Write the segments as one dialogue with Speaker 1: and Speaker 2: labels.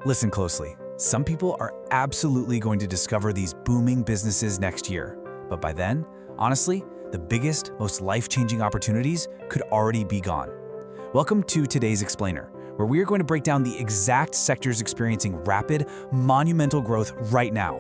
Speaker 1: Listen closely. Some people are absolutely going to discover these booming businesses next year. But by then, honestly, the biggest, most life-changing opportunities could already be gone. Welcome to today's Explainer, where we are going to break down the exact sectors experiencing rapid, monumental growth right now.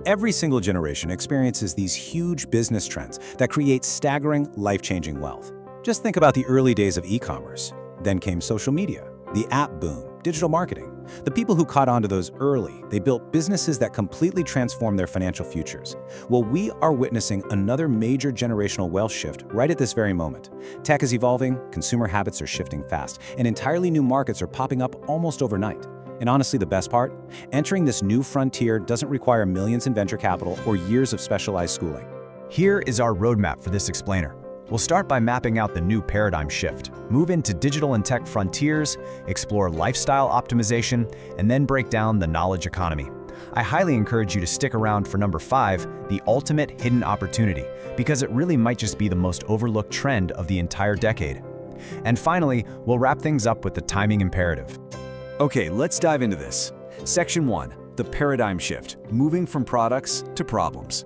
Speaker 2: Every single generation experiences these huge business trends that create staggering, life-changing wealth. Just think about the early days of e-commerce. Then came social media, the app boom, digital marketing. The people who caught on to those early, they built businesses that completely transformed their financial futures. Well, we are witnessing another major generational wealth shift right at this very moment. Tech is evolving, consumer habits are shifting fast, and entirely new markets are popping up almost overnight. And honestly, the best part? Entering this new frontier doesn't require millions in venture capital or years of specialized schooling.
Speaker 3: Here is our roadmap for this explainer. We'll start by mapping out the new paradigm shift, move into digital and tech frontiers, explore lifestyle optimization, and then break down the knowledge economy. I highly encourage you to stick around for number 5, the ultimate hidden opportunity, because it really might just be the most overlooked trend of the entire decade. And finally, we'll wrap things up with the timing imperative.
Speaker 4: Okay, let's dive into this. Section 1, the paradigm shift, moving from products to problems.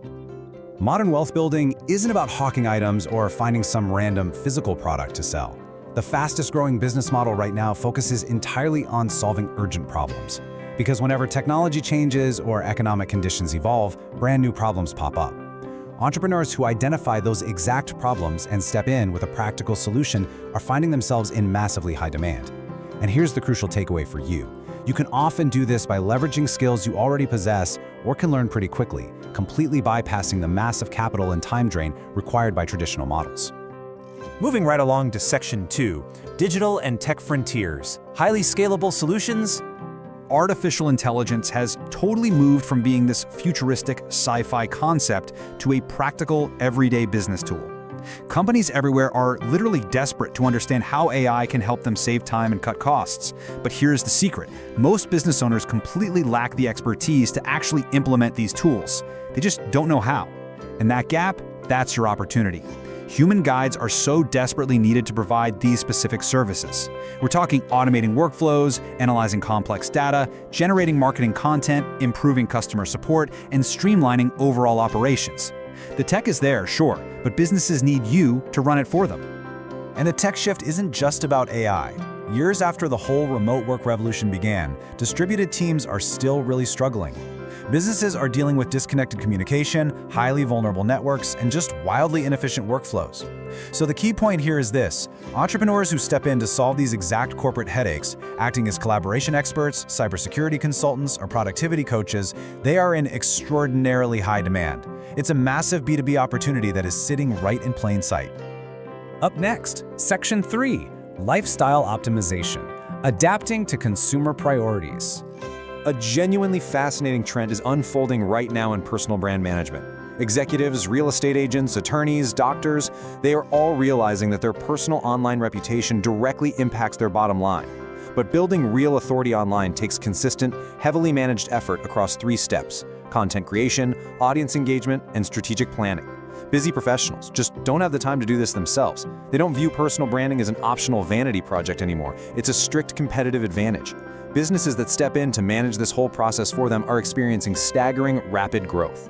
Speaker 3: Modern wealth building isn't about hawking items or finding some random physical product to sell. The fastest growing business model right now focuses entirely on solving urgent problems. Because whenever technology changes or economic conditions evolve, brand new problems pop up. Entrepreneurs who identify those exact problems and step in with a practical solution are finding themselves in massively high demand. And here's the crucial takeaway for you. You can often do this by leveraging skills you already possess or can learn pretty quickly, completely bypassing the massive capital and time drain required by traditional models.
Speaker 1: Moving right along to Section 2, digital and tech frontiers, highly scalable solutions. Artificial intelligence has totally moved from being this futuristic sci-fi concept to a practical, everyday business tool. Companies everywhere are literally desperate to understand how AI can help them save time and cut costs. But here's the secret. Most business owners completely lack the expertise to actually implement these tools. They just don't know how. And that gap, that's your opportunity. Human guides are so desperately needed to provide these specific services. We're talking automating workflows, analyzing complex data, generating marketing content, improving customer support, and streamlining overall operations. The tech is there, sure, but businesses need you to run it for them.
Speaker 3: And the tech shift isn't just about AI. Years after the whole remote work revolution began, distributed teams are still really struggling. Businesses are dealing with disconnected communication, highly vulnerable networks, and just wildly inefficient workflows. So the key point here is this: entrepreneurs who step in to solve these exact corporate headaches, acting as collaboration experts, cybersecurity consultants, or productivity coaches, they are in extraordinarily high demand. It's a massive B2B opportunity that is sitting right in plain sight. Up next, Section 3, lifestyle optimization, adapting to consumer priorities.
Speaker 2: A genuinely fascinating trend is unfolding right now in personal brand management. Executives, real estate agents, attorneys, doctors, they are all realizing that their personal online reputation directly impacts their bottom line. But building real authority online takes consistent, heavily managed effort across 3 steps: content creation, audience engagement, and strategic planning. Busy professionals just don't have the time to do this themselves. They don't view personal branding as an optional vanity project anymore. It's a strict competitive advantage. Businesses that step in to manage this whole process for them are experiencing staggering, rapid growth.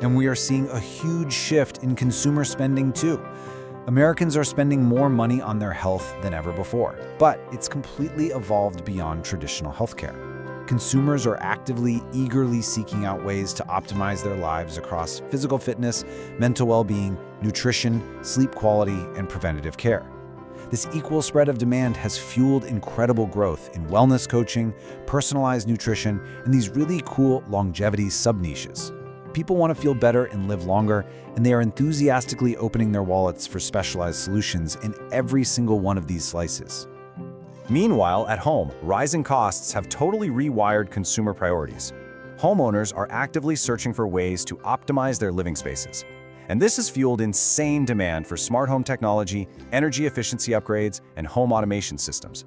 Speaker 3: And we are seeing a huge shift in consumer spending too. Americans are spending more money on their health than ever before, but it's completely evolved beyond traditional healthcare. Consumers are actively, eagerly seeking out ways to optimize their lives across physical fitness, mental well-being, nutrition, sleep quality, and preventative care. This equal spread of demand has fueled incredible growth in wellness coaching, personalized nutrition, and these really cool longevity sub-niches. People want to feel better and live longer, and they are enthusiastically opening their wallets for specialized solutions in every single one of these slices.
Speaker 2: Meanwhile, at home, rising costs have totally rewired consumer priorities. Homeowners are actively searching for ways to optimize their living spaces. And this has fueled insane demand for smart home technology, energy efficiency upgrades, and home automation systems.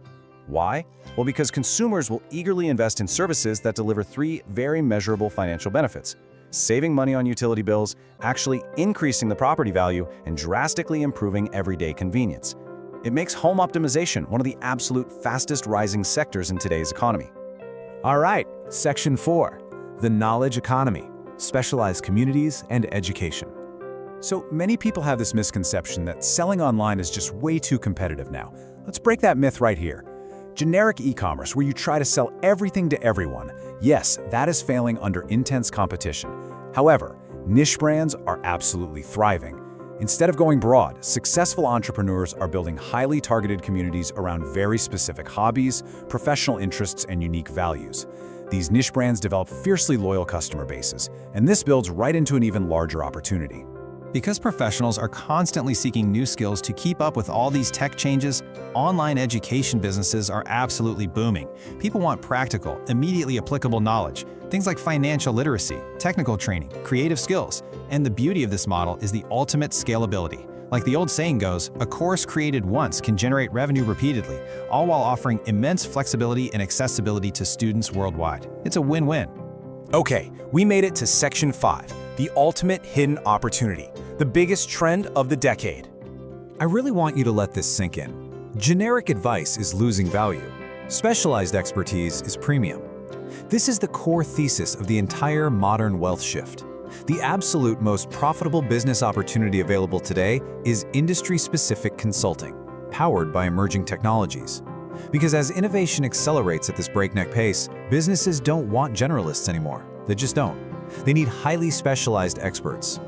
Speaker 2: Why? Well, because consumers will eagerly invest in services that deliver 3 very measurable financial benefits: saving money on utility bills, actually increasing the property value, and drastically improving everyday convenience. It makes home optimization one of the absolute fastest rising sectors in today's economy. All right, Section 4, the knowledge economy, specialized communities and education.
Speaker 1: So many people have this misconception that selling online is just way too competitive now. Let's break that myth right here. Generic e-commerce, where you try to sell everything to everyone, yes, that is failing under intense competition. However, niche brands are absolutely thriving. Instead of going broad, successful entrepreneurs are building highly targeted communities around very specific hobbies, professional interests, and unique values. These niche brands develop fiercely loyal customer bases, and this builds right into an even larger opportunity.
Speaker 5: Because professionals are constantly seeking new skills to keep up with all these tech changes, online education businesses are absolutely booming. People want practical, immediately applicable knowledge, things like financial literacy, technical training, creative skills. And the beauty of this model is the ultimate scalability. Like the old saying goes, a course created once can generate revenue repeatedly, all while offering immense flexibility and accessibility to students worldwide. It's a win-win.
Speaker 1: Okay, we made it to Section 5, the ultimate hidden opportunity, the biggest trend of the decade.
Speaker 2: I really want you to let this sink in. Generic advice is losing value. Specialized expertise is premium. This is the core thesis of the entire modern wealth shift. The absolute most profitable business opportunity available today is industry-specific consulting, powered by emerging technologies. Because as innovation accelerates at this breakneck pace, businesses don't want generalists anymore. They just don't. They need highly specialized experts.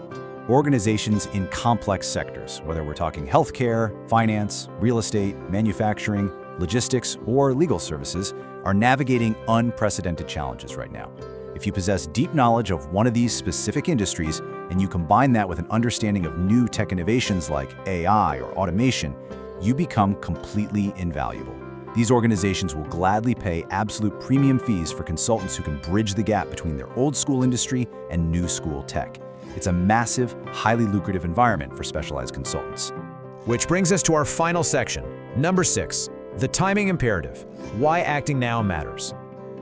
Speaker 3: Organizations in complex sectors, whether we're talking healthcare, finance, real estate, manufacturing, logistics, or legal services, are navigating unprecedented challenges right now. If you possess deep knowledge of one of these specific industries and you combine that with an understanding of new tech innovations like AI or automation, you become completely invaluable. These organizations will gladly pay absolute premium fees for consultants who can bridge the gap between their old school industry and new school tech. It's a massive, highly lucrative environment for specialized consultants.
Speaker 1: Which brings us to our final section, number 6, the timing imperative, why acting now matters.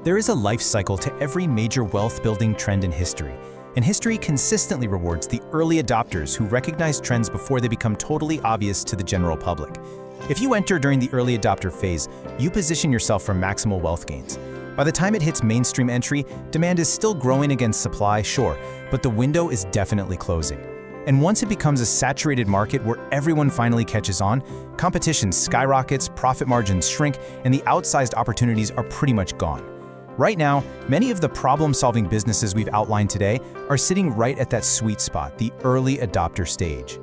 Speaker 5: There is a life cycle to every major wealth-building trend in history, and history consistently rewards the early adopters who recognize trends before they become totally obvious to the general public. If you enter during the early adopter phase, you position yourself for maximal wealth gains. By the time it hits mainstream entry, demand is still growing against supply, sure, but the window is definitely closing. And once it becomes a saturated market where everyone finally catches on, competition skyrockets, profit margins shrink, and the outsized opportunities are pretty much gone. Right now, many of the problem-solving businesses we've outlined today are sitting right at that sweet spot, the early adopter stage.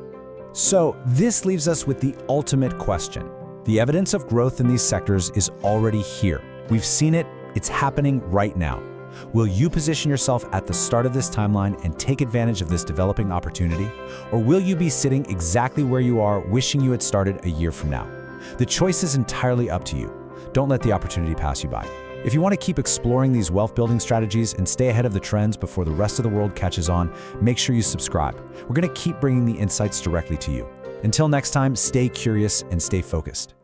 Speaker 3: So this leaves us with the ultimate question. The evidence of growth in these sectors is already here. We've seen it, it's happening right now. Will you position yourself at the start of this timeline and take advantage of this developing opportunity? Or will you be sitting exactly where you are, wishing you had started a year from now? The choice is entirely up to you. Don't let the opportunity pass you by. If you want to keep exploring these wealth-building strategies and stay ahead of the trends before the rest of the world catches on, make sure you subscribe. We're going to keep bringing the insights directly to you. Until next time, stay curious and stay focused.